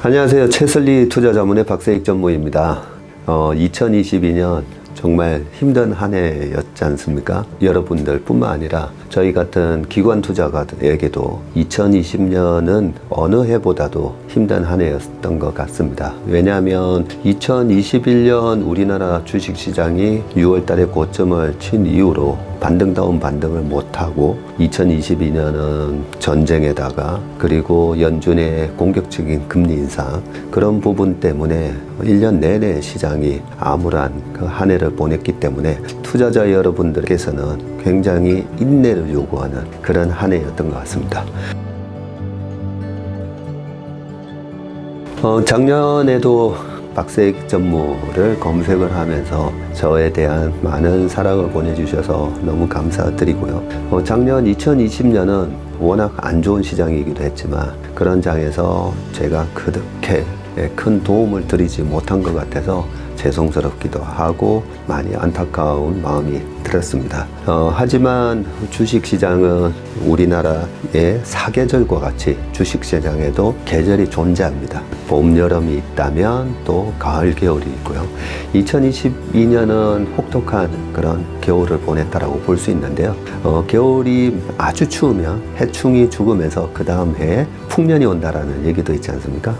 안녕하세요. 최슬리 투자자문의 박세익 전무입니다. 2022년 정말 힘든 한 해였지 않습니까? 여러분들 뿐만 아니라 저희 같은 기관 투자가에게도 2020년은 어느 해보다도 힘든 한 해였던 것 같습니다. 왜냐하면 2021년 우리나라 주식시장이 6월 달에 고점을 친 이후로 반등다운 반등을 못하고 2022년은 전쟁에다가 그리고 연준의 공격적인 금리 인상 그런 부분 때문에 1년 내내 시장이 암울한 그 한 해를 보냈기 때문에 투자자 여러분들께서는 굉장히 인내를 요구하는 그런 한 해였던 것 같습니다. 작년에도 박세익 전무를 검색을 하면서 저에 대한 많은 사랑을 보내주셔서 너무 감사드리고요. 작년 2020년은 워낙 안 좋은 시장이기도 했지만 그런 장에서 제가 그렇게 큰 도움을 드리지 못한 것 같아서 죄송스럽기도 하고 많이 안타까운 마음이 들었습니다. 하지만 주식시장은 우리나라의 사계절과 같이 주식시장에도 계절이 존재합니다. 봄, 여름이 있다면 또 가을, 겨울이 있고요. 2022년은 혹독한 그런 겨울을 보냈다라고 볼 수 있는데요. 겨울이 아주 추우면 해충이 죽으면서 그 다음 해에 풍년이 온다라는 얘기도 있지 않습니까?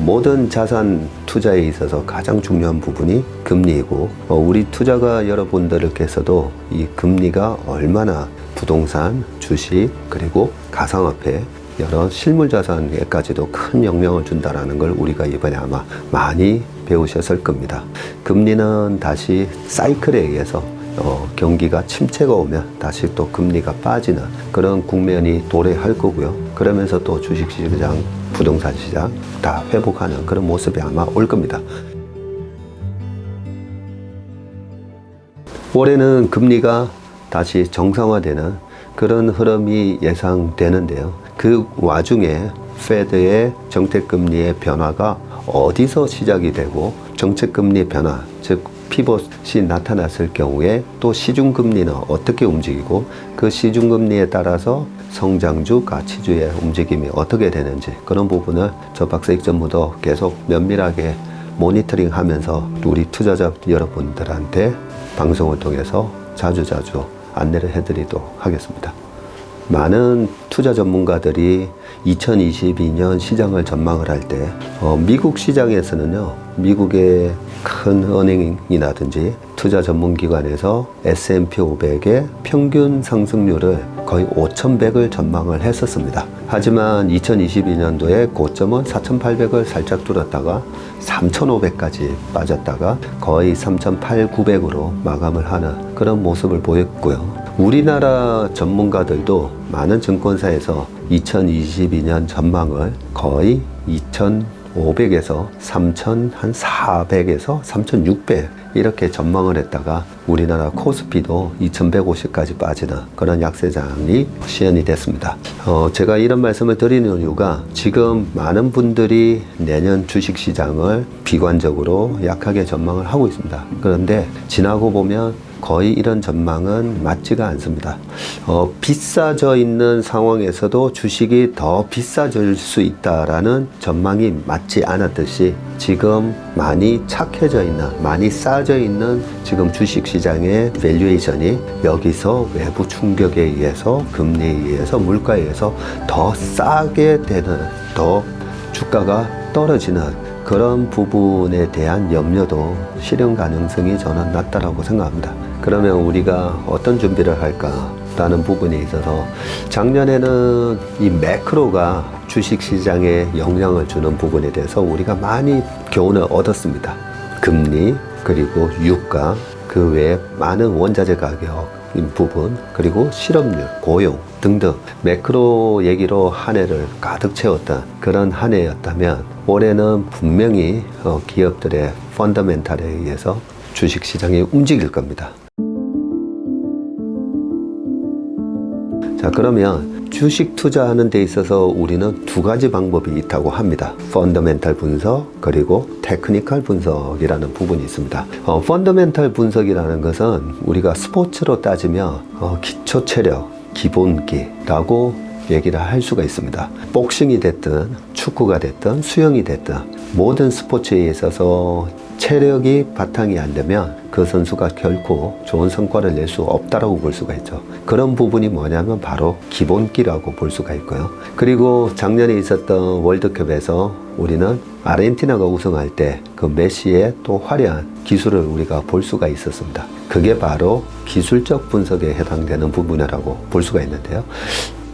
모든 자산 투자에 있어서 가장 중요한 부분이 금리이고 우리 투자가 여러분들께서도 이 금리가 얼마나 부동산, 주식 그리고 가상화폐 여러 실물 자산에까지도 큰 영향을 준다라는 걸 우리가 이번에 아마 많이 배우셨을 겁니다. 금리는 다시 사이클에 의해서 경기가 침체가 오면 다시 또 금리가 빠지는 그런 국면이 도래할 거고요. 그러면서 또 주식시장, 부동산 시장 다 회복하는 그런 모습이 아마 올 겁니다. 올해는 금리가 다시 정상화되는 그런 흐름이 예상되는데요. 그 와중에 페드의 정책금리의 변화가 어디서 시작이 되고 정책금리 변화, 즉 피벗이 나타났을 경우에 또 시중금리는 어떻게 움직이고 그 시중금리에 따라서 성장주, 가치주의 움직임이 어떻게 되는지 그런 부분을 저 박세익 전무도 계속 면밀하게 모니터링 하면서 우리 투자자 여러분들한테 방송을 통해서 자주자주 안내를 해드리도록 하겠습니다. 많은 투자 전문가들이 2022년 시장을 전망을 할 때 미국 시장에서는요, 미국의 큰 은행이라든지 투자 전문기관에서 S&P 500의 평균 상승률을 거의 5,100을 전망을 했었습니다. 하지만 2022년도에 고점은 4,800을 살짝 뚫었다가 3,500까지 빠졌다가 거의 3,800~900으로 마감을 하는 그런 모습을 보였고요. 우리나라 전문가들도 많은 증권사에서 2022년 전망을 거의 2,500에서 3,400에서 3,600 이렇게 전망을 했다가 우리나라 코스피도 2,150까지 빠지는 그런 약세장이 시현이 됐습니다. 제가 이런 말씀을 드리는 이유가 지금 많은 분들이 내년 주식시장을 비관적으로 약하게 전망을 하고 있습니다. 그런데 지나고 보면 거의 이런 전망은 맞지가 않습니다. 비싸져 있는 상황에서도 주식이 더 비싸질 수 있다라는 전망이 맞지 않았듯이 지금 많이 착해져 있는, 많이 싸져 있는 지금 주식시장의 밸류에이션이 여기서 외부 충격에 의해서 금리에 의해서 물가에 의해서 더 싸게 되는, 더 주가가 떨어지는 그런 부분에 대한 염려도 실현 가능성이 저는 낮다라고 생각합니다. 그러면 우리가 어떤 준비를 할까라는 부분에 있어서 작년에는 이 매크로가 주식시장에 영향을 주는 부분에 대해서 우리가 많이 교훈을 얻었습니다. 금리, 그리고 유가, 그 외에 많은 원자재 가격인 부분, 그리고 실업률, 고용 등등 매크로 얘기로 한 해를 가득 채웠던 그런 한 해였다면 올해는 분명히 기업들의 펀더멘탈에 의해서 주식시장이 움직일 겁니다. 자, 그러면 주식 투자하는 데 있어서 우리는 두 가지 방법이 있다고 합니다. 펀더멘탈 분석 그리고 테크니컬 분석이라는 부분이 있습니다. 펀더멘탈 분석이라는 것은 우리가 스포츠로 따지면 기초 체력, 기본기라고 얘기를 할 수가 있습니다. 복싱이 됐든 축구가 됐든 수영이 됐든 모든 스포츠에 있어서 체력이 바탕이 안 되면 그 선수가 결코 좋은 성과를 낼 수 없다라고 볼 수가 있죠. 그런 부분이 뭐냐면 바로 기본기라고 볼 수가 있고요. 그리고 작년에 있었던 월드컵에서 우리는 아르헨티나가 우승할 때 그 메시의 또 화려한 기술을 우리가 볼 수가 있었습니다. 그게 바로 기술적 분석에 해당되는 부분이라고 볼 수가 있는데요.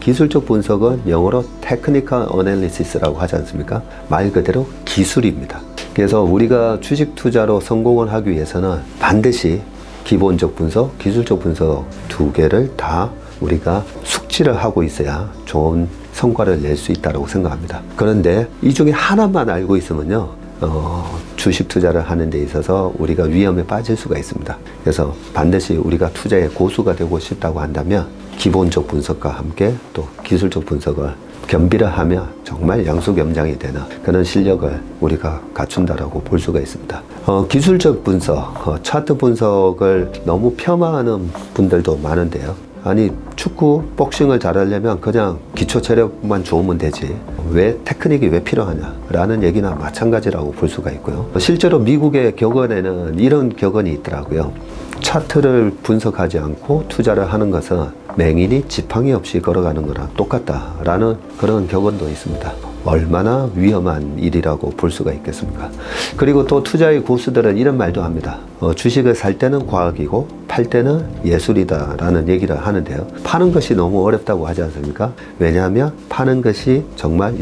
기술적 분석은 영어로 테크니컬 어널리시스라고 하지 않습니까? 말 그대로 기술입니다. 그래서 우리가 주식 투자로 성공을 하기 위해서는 반드시 기본적 분석, 기술적 분석 두 개를 다 우리가 숙지를 하고 있어야 좋은 성과를 낼 수 있다고 생각합니다. 그런데 이 중에 하나만 알고 있으면요, 주식 투자를 하는 데 있어서 우리가 위험에 빠질 수가 있습니다. 그래서 반드시 우리가 투자의 고수가 되고 싶다고 한다면 기본적 분석과 함께 또 기술적 분석을 겸비를 하며 정말 양수겸장이 되는 그런 실력을 우리가 갖춘다라고 볼 수가 있습니다. 기술적 분석, 차트 분석을 너무 폄하하는 분들도 많은데요. 아니, 축구, 복싱을 잘하려면 그냥 기초 체력만 좋으면 되지 왜 테크닉이 왜 필요하냐라는 얘기나 마찬가지라고 볼 수가 있고요. 실제로 미국의 격언에는 이런 격언이 있더라고요. 차트를 분석하지 않고 투자를 하는 것은 맹인이 지팡이 없이 걸어가는 거랑 똑같다라는 그런 격언도 있습니다. 얼마나 위험한 일이라고 볼 수가 있겠습니까? 그리고 또 투자의 고수들은 이런 말도 합니다. 주식을 살 때는 과학이고 팔 때는 예술이다 라는 얘기를 하는데요. 파는 것이 너무 어렵다고 하지 않습니까? 왜냐하면 파는 것이 정말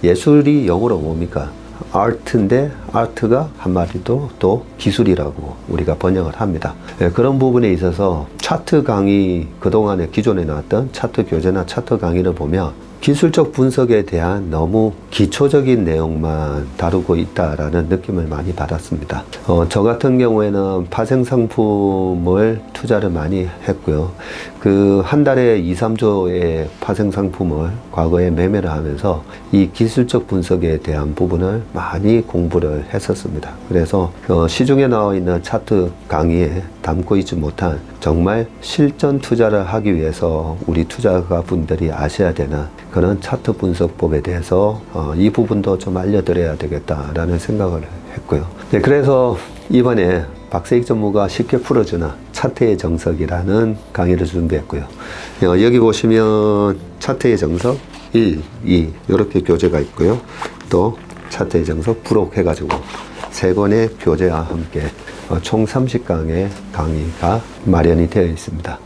예술이 영어로 뭡니까? 아트인데 아트가 한마디도 또 기술이라고 우리가 번역을 합니다. 그런 부분에 있어서 차트 강의, 그동안에 기존에 나왔던 차트 교재나 차트 강의를 보면 기술적 분석에 대한 너무 기초적인 내용만 다루고 있다라는 느낌을 많이 받았습니다. 저 같은 경우에는 파생 상품을 투자를 많이 했고요. 그 한 달에 2, 3조의 파생 상품을 과거에 매매를 하면서 이 기술적 분석에 대한 부분을 많이 공부를 했었습니다. 그래서 시중에 나와 있는 차트 강의에 담고 있지 못한 정말 실전 투자를 하기 위해서 우리 투자가 분들이 아셔야 되는 그런 차트 분석법에 대해서 이 부분도 좀 알려드려야 되겠다라는 생각을 했고요. 네, 그래서 이번에 박세익 전무가 쉽게 풀어주는 차트의 정석이라는 강의를 준비했고요. 여기 보시면 차트의 정석 1, 2 이렇게 교재가 있고요. 또 차트의 정석 부록 해가지고 세 권의 교재와 함께 총 30강의 강의가 마련이 되어 있습니다.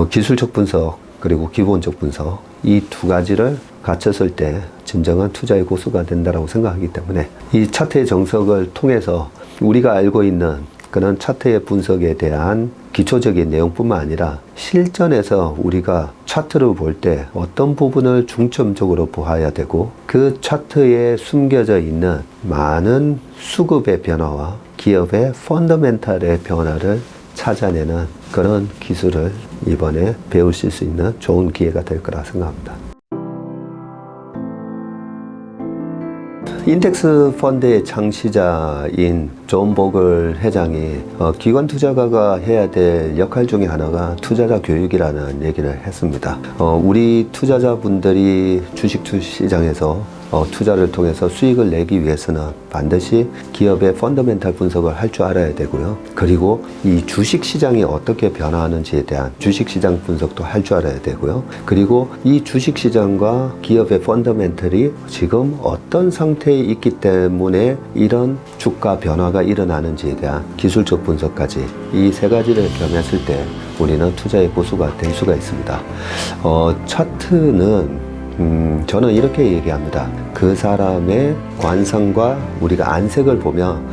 기술적 분석 그리고 기본적 분석 이 두 가지를 갖췄을 때 진정한 투자의 고수가 된다고 생각하기 때문에 이 차트의 정석을 통해서 우리가 알고 있는 그런 차트의 분석에 대한 기초적인 내용뿐만 아니라 실전에서 우리가 차트를 볼 때 어떤 부분을 중점적으로 보아야 되고 그 차트에 숨겨져 있는 많은 수급의 변화와 기업의 펀더멘탈의 변화를 찾아내는 그런 기술을 이번에 배우실 수 있는 좋은 기회가 될 거라 생각합니다. 인덱스 펀드의 창시자인 존 보글 회장이 기관 투자가가 해야 될 역할 중에 하나가 투자자 교육이라는 얘기를 했습니다. 우리 투자자분들이 주식 시장에서 투자를 통해서 수익을 내기 위해서는 반드시 기업의 펀더멘탈 분석을 할 줄 알아야 되고요. 그리고 이 주식 시장이 어떻게 변화하는지에 대한 주식 시장 분석도 할 줄 알아야 되고요. 그리고 이 주식 시장과 기업의 펀더멘탈이 지금 어떤 상태에 있기 때문에 이런 주가 변화가 일어나는지에 대한 기술적 분석까지 이 세 가지를 겸했을 때 우리는 투자의 고수가 될 수가 있습니다. 차트는 저는 이렇게 얘기합니다. 그 사람의 관성과 우리가 안색을 보면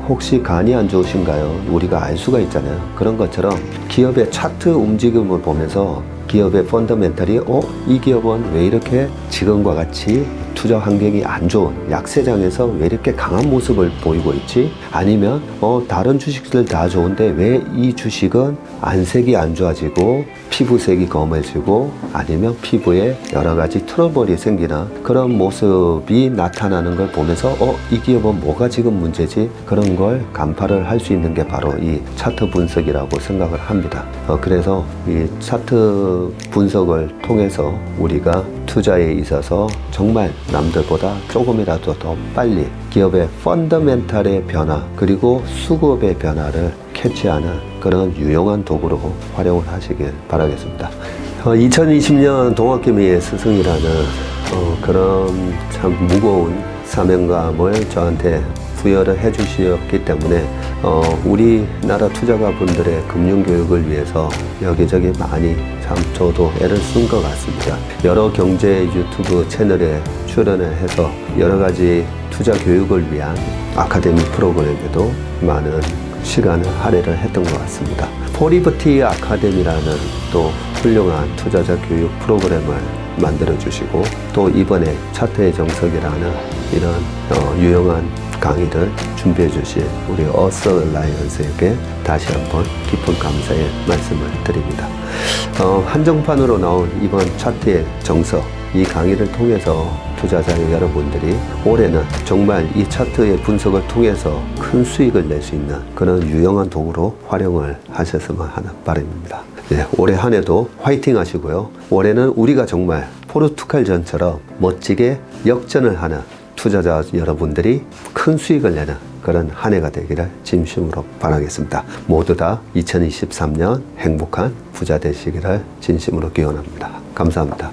혹시 간이 안 좋으신가요? 우리가 알 수가 있잖아요. 그런 것처럼 기업의 차트 움직임을 보면서 기업의 펀더멘탈이 이 기업은 왜 이렇게 지금과 같이 투자 환경이 안 좋은 약세장에서 왜 이렇게 강한 모습을 보이고 있지? 아니면 다른 주식들 다 좋은데 왜 이 주식은 안색이 안 좋아지고 피부색이 검해지고 아니면 피부에 여러 가지 트러블이 생기나 그런 모습이 나타나는 걸 보면서 이 기업은 뭐가 지금 문제지? 그런 걸 간파를 할 수 있는 게 바로 이 차트 분석이라고 생각을 합니다. 그래서 이 차트 분석을 통해서 우리가 투자에 있어서 정말 남들보다 조금이라도 더 빨리 기업의 펀더멘탈의 변화 그리고 수급의 변화를 캐치하는 그런 유용한 도구로 활용을 하시길 바라겠습니다. 2020년 동학개미의 스승이라는 그런 참 무거운 사명감을 저한테 부여를 해 주셨기 때문에 우리나라 투자가분들의 금융교육을 위해서 여기저기 많이 참 저도 애를 쓴 것 같습니다. 여러 경제 유튜브 채널에 출연을 해서 여러 가지 투자 교육을 위한 아카데미 프로그램에도 많은 시간을 할애를 했던 것 같습니다. 포리버티 아카데미라는 또 훌륭한 투자자 교육 프로그램을 만들어 주시고 또 이번에 차트의 정석이라는 이런 유용한 강의를 준비해 주신 우리 어서 라이언스에게 다시 한번 깊은 감사의 말씀을 드립니다. 한정판으로 나온 이번 차트의 정석 이 강의를 통해서 투자자 여러분들이 올해는 정말 이 차트의 분석을 통해서 큰 수익을 낼 수 있는 그런 유용한 도구로 활용을 하셨으면 하는 바람입니다. 네, 올해 한 해도 화이팅 하시고요. 올해는 우리가 정말 포르투갈전처럼 멋지게 역전을 하는 투자자 여러분들이 큰 수익을 내는 그런 한 해가 되기를 진심으로 바라겠습니다. 모두 다 2023년 행복한 부자 되시기를 진심으로 기원합니다. 감사합니다.